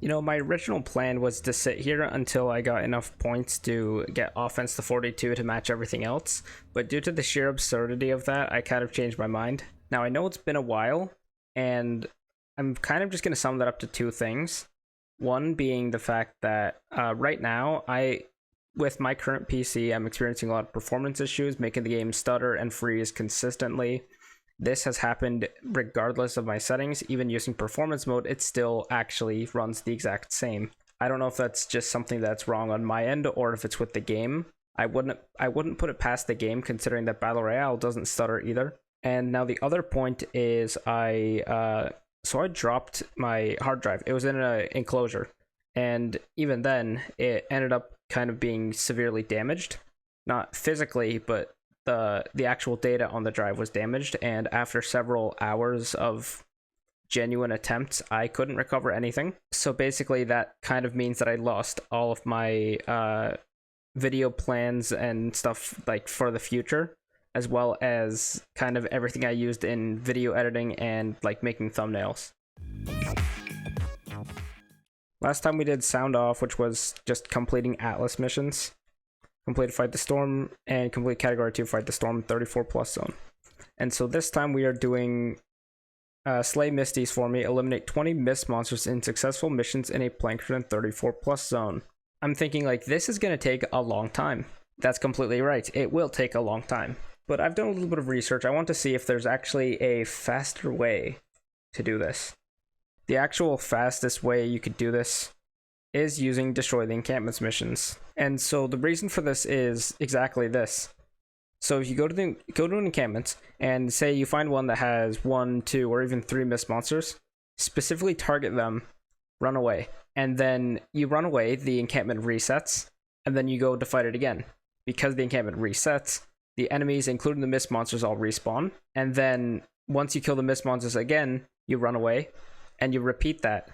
You know, my original plan was to sit here until I got enough points to get offense to 42 to match everything else, but due to the sheer absurdity of that, I kind of changed my mind. Now, I know it's been a while, and I'm kind of just going to sum that up to two things. One being the fact that right now, with my current PC, I'm experiencing a lot of performance issues, making the game stutter and freeze consistently. This has happened regardless of my settings. Even using performance mode, it still actually runs the exact same. I don't know if that's just something that's wrong on my end or if it's with the game. I wouldn't put it past the game, considering that Battle Royale doesn't stutter either. And now the other point is I dropped my hard drive. It was in an enclosure, and even then it ended up kind of being severely damaged. Not physically, but the actual data on the drive was damaged, and after several hours of genuine attempts, I couldn't recover anything. So basically that kind of means that I lost all of my video plans and stuff like for the future, as well as kind of everything I used in video editing and like making thumbnails. Last time we did Sound Off, which was just completing Atlas missions. Complete Fight the Storm, and complete Category 2 Fight the Storm 34 plus zone. And so this time we are doing Slay Misties for me, eliminate 20 mist monsters in successful missions in a Plankerton 34 plus zone. I'm thinking like this is going to take a long time. That's completely right, it will take a long time. But I've done a little bit of research. I want to see if there's actually a faster way to do this. The actual fastest way you could do this is using Destroy the Encampments missions. And so the reason for this is exactly this. So if you go to an encampment and say you find one that has 1, 2, or even 3 mist monsters, specifically target them, run away. And then you run away, the encampment resets, and then you go to fight it again. Because the encampment resets, the enemies, including the mist monsters, all respawn. And then once you kill the mist monsters again, you run away, and you repeat that.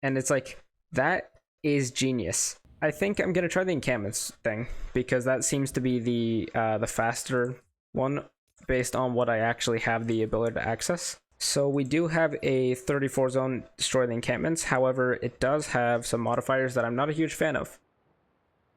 And it's like, that is genius. I think I'm gonna try the encampments thing because that seems to be the faster one based on what I actually have the ability to access. So we do have a 34 zone Destroy the Encampments. However, it does have some modifiers that I'm not a huge fan of.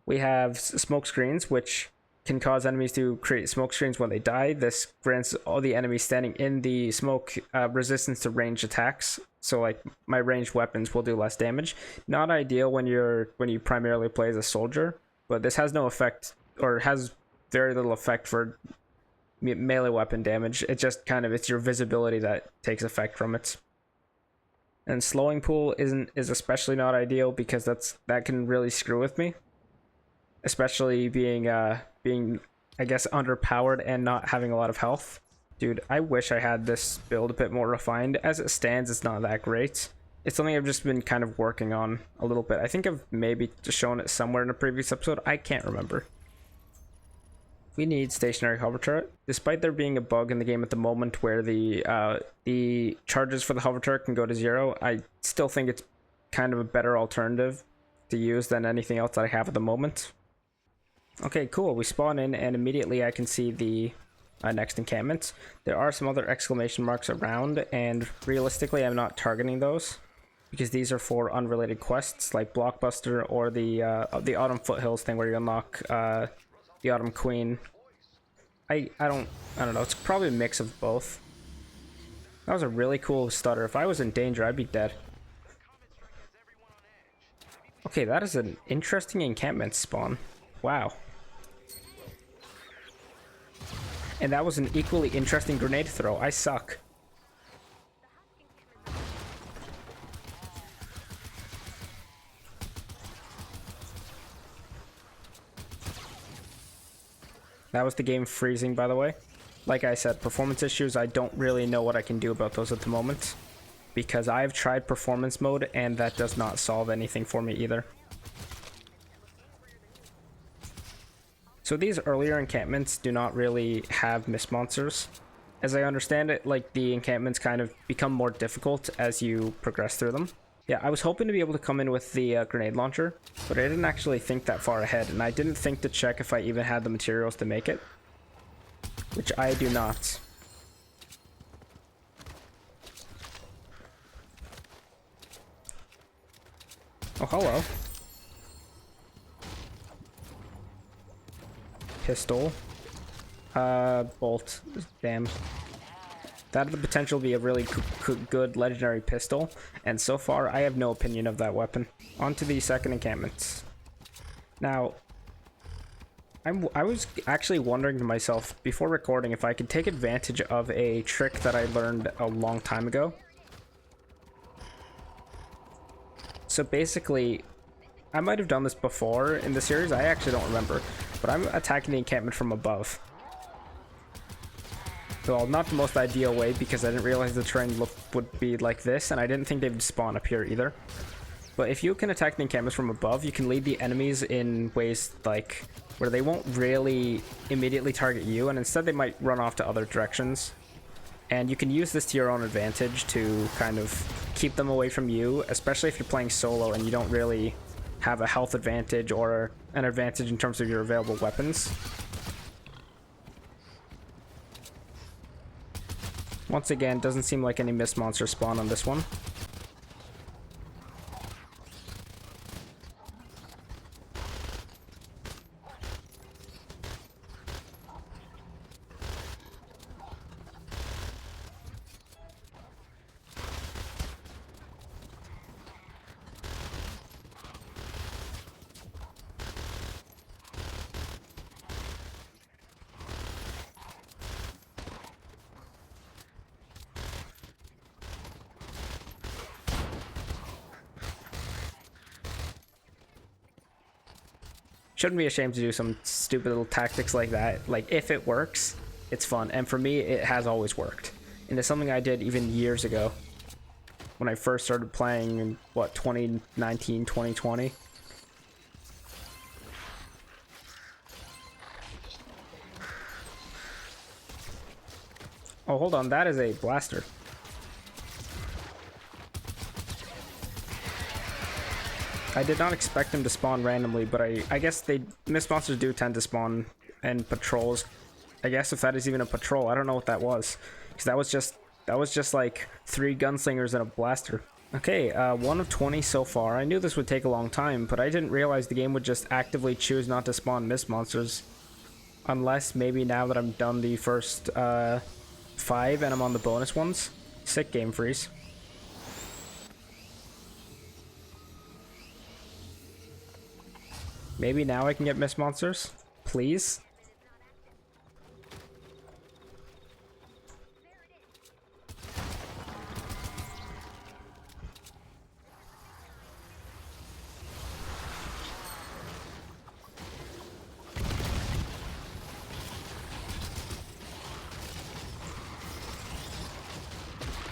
We have smoke screens, which can cause enemies to create smoke screens when they die. This grants all the enemies standing in the smoke resistance to ranged attacks. So like my ranged weapons will do less damage. Not ideal when you primarily play as a soldier, but this has no effect, or has very little effect for melee weapon damage. It just kind of, it's your visibility that takes effect from it. And slowing pool is especially not ideal because that can really screw with me, especially being I guess underpowered and not having a lot of health. Dude, I wish I had this build a bit more refined. As it stands, it's not that great. It's something I've just been kind of working on a little bit. I think I've maybe just shown it somewhere in a previous episode. I can't remember. We need stationary hover turret. Despite there being a bug in the game at the moment where the charges for the hover turret can go to 0, I still think it's kind of a better alternative to use than anything else that I have at the moment. Okay, cool. We spawn in and immediately I can see the next encampment. There are some other exclamation marks around, and realistically I'm not targeting those because these are for unrelated quests like Blockbuster or the Autumn Foothills thing where you unlock the Autumn Queen. I don't know. It's probably a mix of both. That was a really cool stutter. If I was in danger, I'd be dead. Okay, that is an interesting encampment spawn. Wow. And that was an equally interesting grenade throw. I suck. That was the game freezing, by the way. Like I said, performance issues, I don't really know what I can do about those at the moment, because I've tried performance mode and that does not solve anything for me either. So these earlier encampments do not really have mist monsters. As I understand it, like, the encampments kind of become more difficult as you progress through them. Yeah, I was hoping to be able to come in with the grenade launcher, but I didn't actually think that far ahead, and I didn't think to check if I even had the materials to make it, which I do not. Oh, hello. Pistol. Bolt. Damn. That had the potential to be a really good legendary pistol, and so far I have no opinion of that weapon. On to the second encampment. Now, I was actually wondering to myself before recording if I could take advantage of a trick that I learned a long time ago. So basically, I might have done this before in the series, I actually don't remember, but I'm attacking the encampment from above. Well, not the most ideal way because I didn't realize the terrain would be like this, and I didn't think they would spawn up here either. But if you can attack the encampments from above, you can lead the enemies in ways like where they won't really immediately target you, and instead they might run off to other directions. And you can use this to your own advantage to kind of keep them away from you, especially if you're playing solo and you don't really have a health advantage or an advantage in terms of your available weapons. Once again, doesn't seem like any mist monsters spawn on this one. Shouldn't be ashamed to do some stupid little tactics like that. Like, if it works, it's fun. And for me, it has always worked. And it's something I did even years ago when I first started playing in, what, 2019, 2020? Oh, hold on. That is a blaster. I did not expect them to spawn randomly, but I guess mist monsters do tend to spawn in patrols. I guess if that is even a patrol, I don't know what that was, because that was just like 3 gunslingers and a blaster. Okay, 1 of 20 so far. I knew this would take a long time, but I didn't realize the game would just actively choose not to spawn mist monsters, unless maybe now that I'm done the first 5 and I'm on the bonus ones. Sick game freeze. Maybe now I can get mist monsters? Please?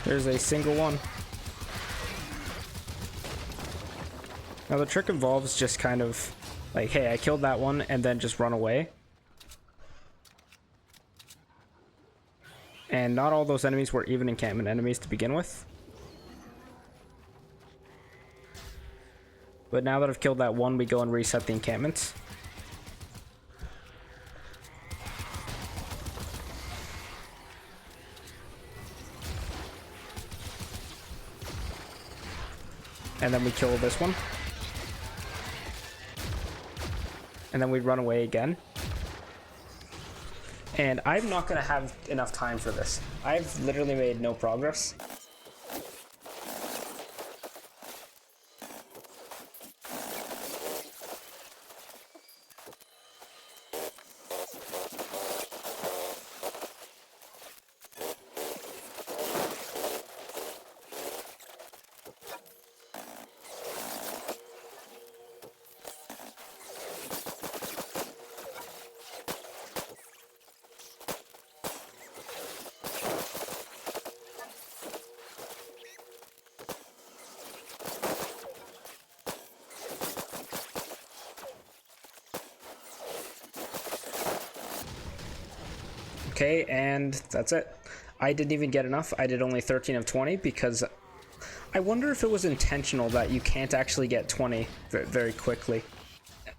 There's a single one. Now the trick involves just kind of like, hey, I killed that one, and then just run away. And not all those enemies were even encampment enemies to begin with. But now that I've killed that one, we go and reset the encampments. And then we kill this one. And then we run away again. And I'm not gonna have enough time for this. I've literally made no progress. Okay, and that's it. I didn't even get enough. I did only 13 of 20 because I wonder if it was intentional that you can't actually get 20 very quickly.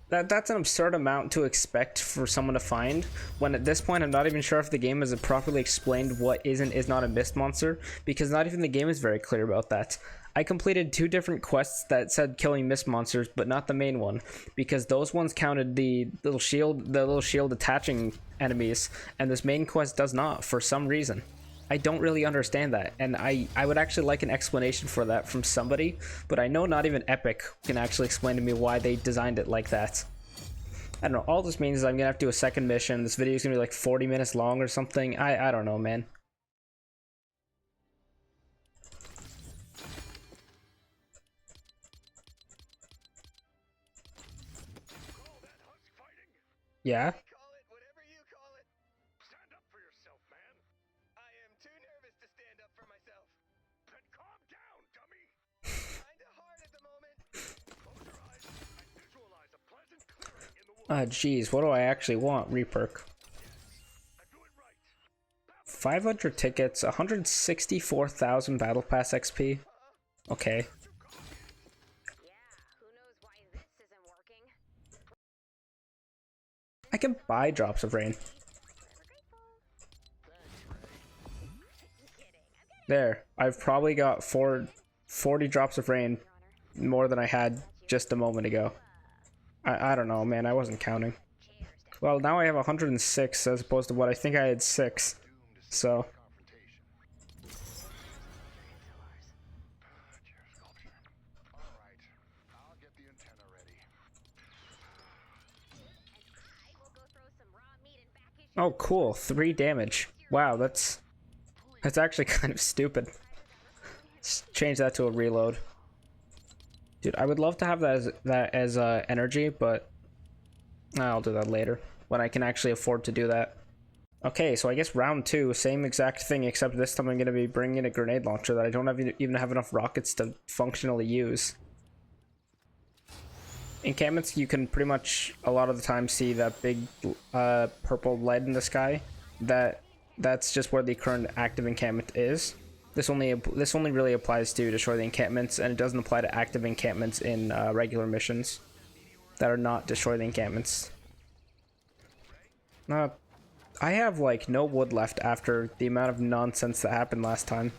That's an absurd amount to expect for someone to find, when at this point I'm not even sure if the game has properly explained what is and is not a mist monster, because not even the game is very clear about that. I completed 2 different quests that said killing mist monsters, but not the main one, because those ones counted the little shield attaching enemies, and this main quest does not for some reason. I don't really understand that, and I would actually like an explanation for that from somebody, but I know not even Epic can actually explain to me why they designed it like that. I don't know, all this means is I'm gonna have to do a second mission. This video is gonna be like 40 minutes long or something. I don't know, man. Yeah? Call it whatever you call it. Stand up for yourself, man. I am too nervous to stand up for myself. Then calm down, dummy. Kinda hard at the moment. Close your eyes and visualize a pleasant clearing in the woods. Ah, geez, what do I actually want? Reperk. I'm doing right. 500 tickets, 164,000 Battle Pass XP. Okay. Yeah, who knows why this isn't working? I can buy Drops of Rain. There. I've probably got 40 Drops of Rain more than I had just a moment ago. I don't know, man. I wasn't counting. Well, now I have 106 as opposed to what I think I had 6. So... Oh, cool. 3 damage. Wow, that's actually kind of stupid. Let's change that to a reload. Dude, I would love to have that as energy, but I'll do that later when I can actually afford to do that. Okay, so I guess round 2, same exact thing, except this time I'm going to be bringing in a grenade launcher that I don't even have enough rockets to functionally use. Encampments, you can pretty much a lot of the time see that big purple lead in the sky. That's just where the current active encampment is. This only really applies to destroy the encampments, and it doesn't apply to active encampments in regular missions that are not destroy the encampments. I have like no wood left after the amount of nonsense that happened last time.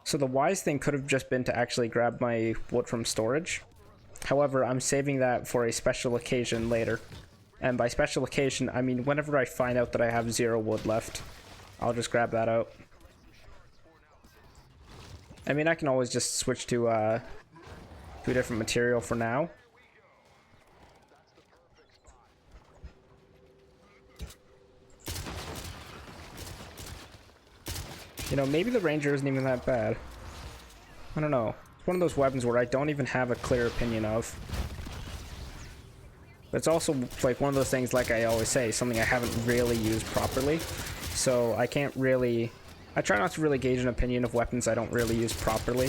So the wise thing could have just been to actually grab my wood from storage. However, I'm saving that for a special occasion later. And by special occasion, I mean whenever I find out that I have 0 wood left, I'll just grab that out. I mean, I can always just switch to a different material for now. You know, maybe the Ranger isn't even that bad. I don't know. It's one of those weapons where I don't even have a clear opinion of. But it's also like one of those things, like I always say, something I haven't really used properly. So I can't really... I try not to really gauge an opinion of weapons I don't really use properly.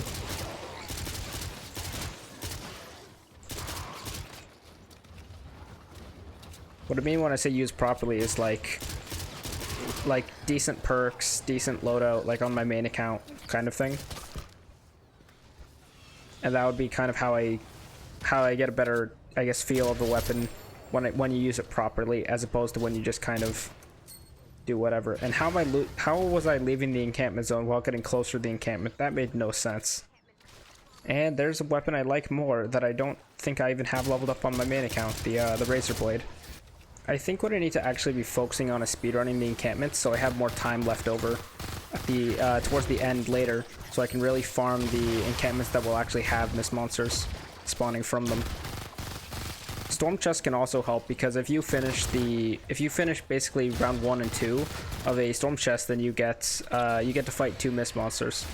What I mean when I say use properly is like decent perks, decent loadout, like on my main account kind of thing. And that would be kind of how I get a better, I guess, feel of the weapon when you use it properly, as opposed to when you just kind of do whatever. And how was I leaving the encampment zone while getting closer to the encampment? That made no sense. And there's a weapon I like more that I don't think I even have leveled up on my main account, the Razor Blade. I think what I need to actually be focusing on is speedrunning the encampments, so I have more time left over at the towards the end later, so I can really farm the encampments that will actually have mist monsters spawning from them. Storm chest can also help, because if you finish basically round 1 and 2 of a storm chest, then you get to fight 2 mist monsters,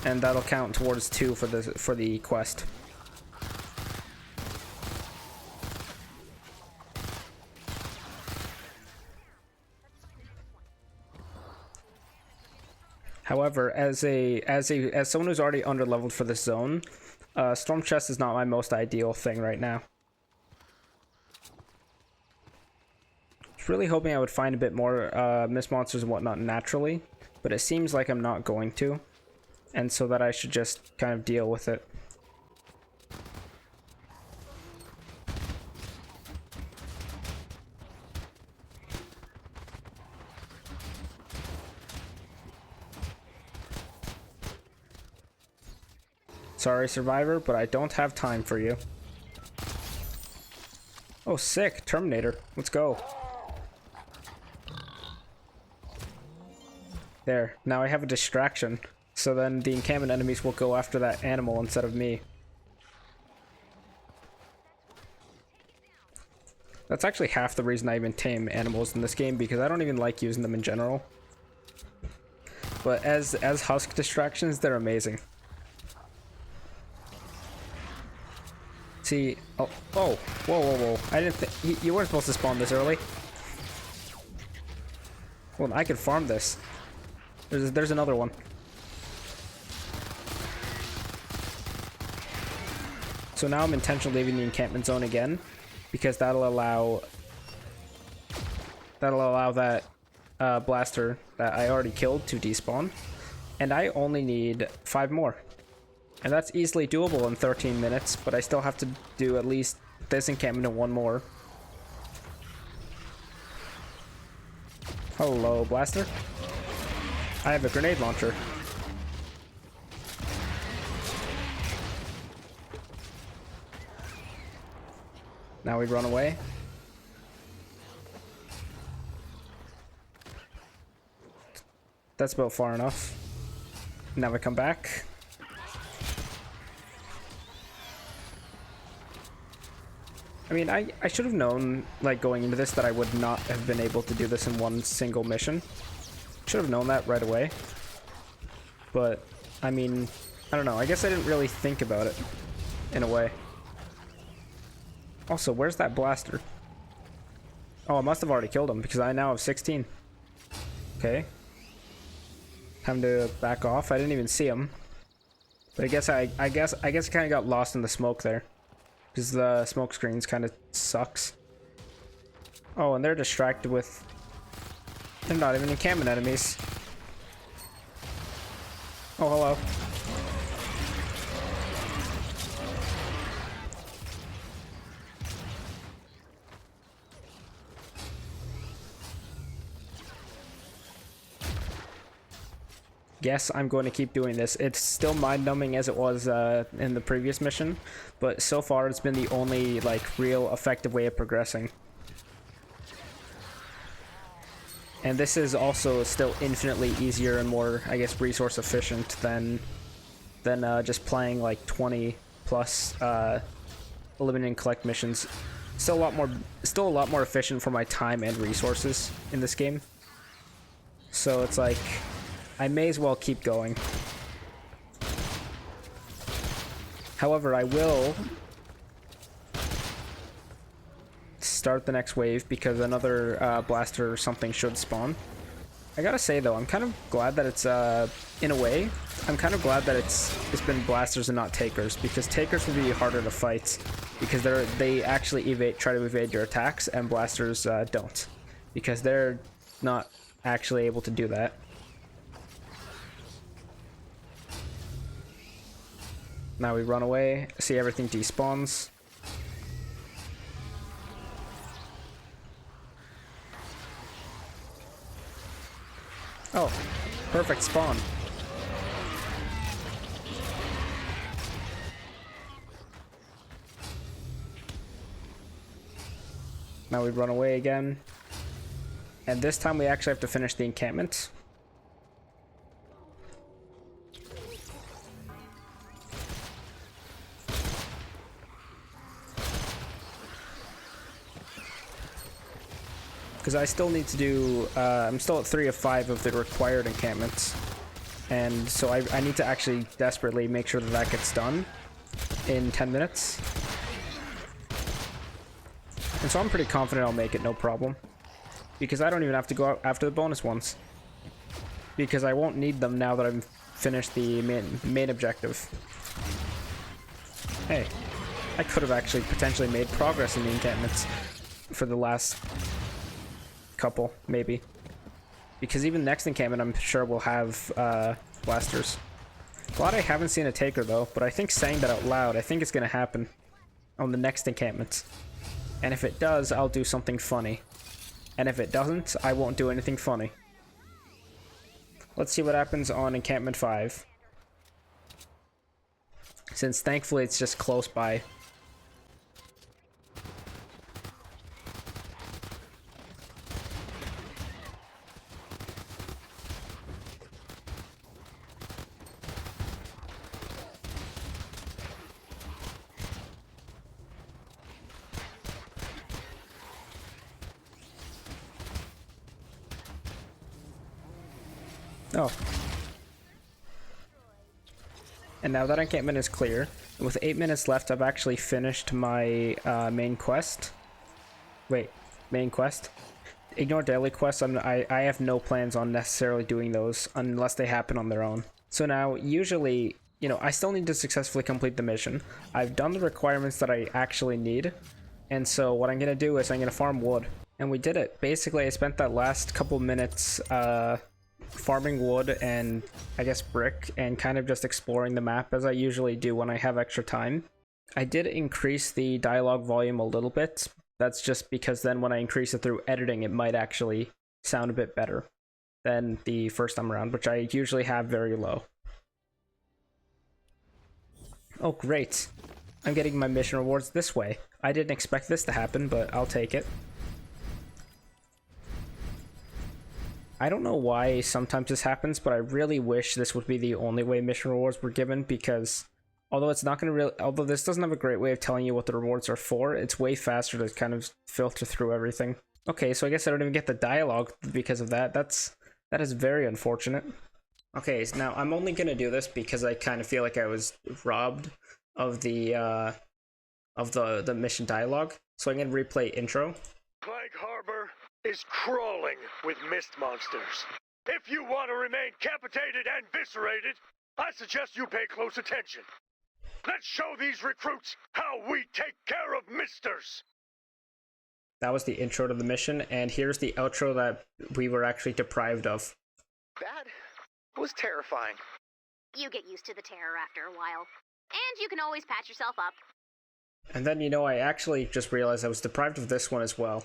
and that'll count towards 2 for the quest. However, as someone who's already underleveled for this zone, storm chest is not my most ideal thing right now. I was really hoping I would find a bit more mist monsters and whatnot naturally, but it seems like I'm not going to, and so that I should just kind of deal with it. Sorry, Survivor, but I don't have time for you. Oh, sick. Terminator. Let's go. There. Now I have a distraction. So then the encampment enemies will go after that animal instead of me. That's actually half the reason I even tame animals in this game, because I don't even like using them in general. But as husk distractions, they're amazing. See, oh, whoa, whoa. I didn't think, you weren't supposed to spawn this early. Well, I could farm this. There's another one. So now I'm intentionally leaving the encampment zone again, because that'll allow that blaster that I already killed to despawn, and I only need 5 more, and that's easily doable in 13 minutes. But I still have to do at least this encampment and 1 more. Hello, blaster. I have a grenade launcher. Now we run away. That's about far enough. Now we come back. I mean, I should have known, like, going into this, that I would not have been able to do this in one single mission. Should have known that right away. But, I mean, I don't know. I guess I didn't really think about it, in a way. Also, where's that blaster? Oh, I must have already killed him, because I now have 16. Okay. Time to back off. I didn't even see him. But I guess I kind of got lost in the smoke there, because the smoke screens kind of sucks. Oh, and they're distracted with... They're not even encampment enemies. Oh, hello. Yes, I'm going to keep doing this. It's still mind-numbing as it was in the previous mission, but so far it's been the only, like, real effective way of progressing. And this is also still infinitely easier and more, I guess, resource efficient than just playing like 20 plus eliminate and collect missions. Still a lot more efficient for my time and resources in this game. So it's like, I may as well keep going. However, I will start the next wave because another blaster or something should spawn. I gotta say though, I'm kind of glad that it's in a way, I'm kind of glad that it's been blasters and not takers, because takers would be harder to fight because they actually try to evade your attacks, and blasters don't, because they're not actually able to do that. Now we run away, see everything despawns. Oh, perfect spawn. Now we run away again. And this time we actually have to finish the encampment. Because I still need to do, I'm still at 3 of 5 of the required encampments. And so I need to actually desperately make sure that that gets done in 10 minutes. And so I'm pretty confident I'll make it, no problem. Because I don't even have to go out after the bonus ones. Because I won't need them now that I've finished the main objective. Hey, I could have actually potentially made progress in the encampments for the last couple, maybe. Because even next encampment, I'm sure we'll have blasters. Glad I haven't seen a taker though, but I think saying that out loud, I think it's gonna happen on the next encampment. And if it does, I'll do something funny. And if it doesn't, I won't do anything funny. Let's see what happens on encampment 5. since thankfully it's just close by. Oh. And now that encampment is clear, with 8 minutes left, I've actually finished my main quest. Wait, main quest? Ignore daily quests. I have no plans on necessarily doing those unless they happen on their own. So now, usually, you know, I still need to successfully complete the mission. I've done the requirements that I actually need, and so what I'm going to do is I'm going to farm wood. And we did it. Basically, I spent that last couple minutes farming wood and I guess brick and kind of just exploring the map as I usually do when I have extra time. I did increase the dialogue volume a little bit. That's just because then when I increase it through editing, it might actually sound a bit better than the first time around, which I usually have very low. Oh great, I'm getting my mission rewards this way. I didn't expect this to happen, but I'll take it. I don't know why sometimes this happens, but I really wish this would be the only way mission rewards were given, because although it's not going to really, although this doesn't have a great way of telling you what the rewards are for, it's way faster to kind of filter through everything. Okay, so I guess I don't even get the dialogue because of that. That is very unfortunate. Okay, so now I'm only going to do this because I kind of feel like I was robbed of the mission dialogue. So I'm going to replay intro. Plank Harbor is crawling with mist monsters. If you want to remain capitated and viscerated, I suggest you pay close attention. Let's show these recruits how we take care of misters. That was the intro to the mission, and here's the outro that we were actually deprived of. That was terrifying. You get used to the terror after a while. And you can always patch yourself up. And then, you know, I actually just realized I was deprived of this one as well.